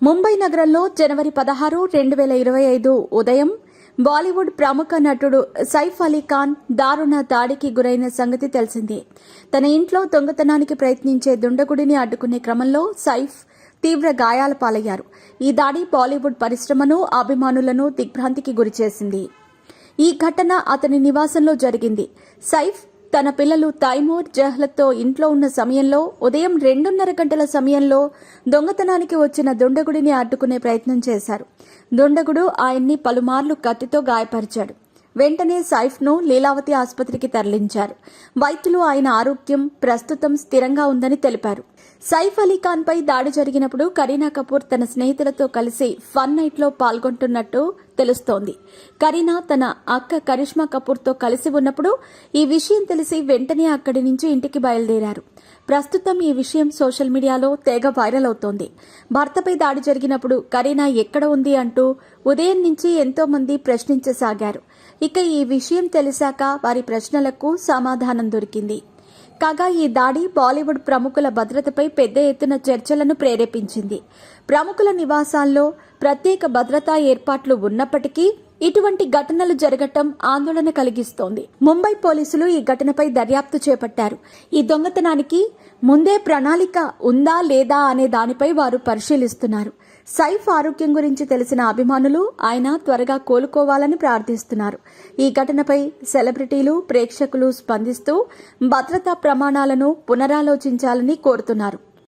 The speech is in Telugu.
ముంబై నగరంలో జనవరి 16, 2025 ఉదయం బాలీవుడ్ ప్రముఖ నటుడు సైఫ్ అలీ ఖాన్ దారుణ దాడికి గురైన సంగతి తెలిసిందే. తన ఇంట్లో దొంగతనానికి ప్రయత్నించే దుండగుడిని అడ్డుకునే క్రమంలో సైఫ్ తీవ్ర గాయాల పాలయ్యారు. ఈ దాడి బాలీవుడ్ పరిశ్రమను, అభిమానులను దిగ్భ్రాంతికి గురిచేసింది. ఈ ఘటన అతని నివాసంలో జరిగింది. సైఫ్ తన పిల్లలు తైమూర్, జహ్లతో ఇంట్లో ఉన్న సమయంలో ఉదయం 2:30 గంటల సమయంలో దొంగతనానికి వచ్చిన దుండగుడిని అడ్డుకునే ప్రయత్నం చేశారు. దుండగుడు ఆయన్ని పలుమార్లు కత్తితో గాయపరిచాడు. వెంటనే సైఫ్ను లీలావతి ఆసుపత్రికి తరలించారు. వైద్యులు ఆయన ఆరోగ్యం ప్రస్తుతం స్థిరంగా ఉందని తెలిపారు. సైఫ్ అలీ ఖాన్ పై దాడి జరిగినప్పుడు కరీనా కపూర్ తన స్నేహితులతో కలిసి ఫన్ నైట్ లో పాల్గొంటున్నట్టు తెలుస్తోంది. కరీనా తన అక్క కరిష్మా కపూర్ తో కలిసి ఉన్నప్పుడు ఈ విషయం తెలిసి వెంటనే అక్కడి నుంచి ఇంటికి బయలుదేరారు. ప్రస్తుతం ఈ విషయం సోషల్ మీడియాలో తెగ వైరల్ అవుతోంది. భర్తపై దాడి జరిగినప్పుడు కరీనా ఎక్కడ ఉంది అంటూ ఉదయం నుంచి ఎంతో మంది ప్రశ్నించసాగారు. ఇక ఈ విషయం తెలిసాక వారి ప్రశ్నలకు సమాధానం దొరికింది. కాగా ఈ దాడి బాలీవుడ్ ప్రముఖుల భద్రతపై పెద్ద ఎత్తున చర్చలను ప్రేరేపించింది. ప్రముఖుల నివాసాల్లో ప్రత్యేక భద్రతా ఏర్పాట్లు ఉన్నప్పటికీ ఇటువంటి ఘటనలు జరగటం ఆందోళన కలిగిస్తోంది. ముంబై పోలీసులు ఈ ఘటనపై దర్యాప్తు చేపట్టారు. ఈ దొంగతనానికి ముందే ప్రణాళిక ఉందా లేదా అనే దానిపై వారు పరిశీలిస్తున్నారు. సైఫ్ ఆరోగ్యం గురించి తెలిసిన అభిమానులు ఆయన త్వరగా కోలుకోవాలని ప్రార్థిస్తున్నారు. ఈ ఘటనపై సెలబ్రిటీలు, ప్రేక్షకులు స్పందిస్తూ భద్రతా ప్రమాణాలను పునరాలోచించాలని కోరుతున్నారు.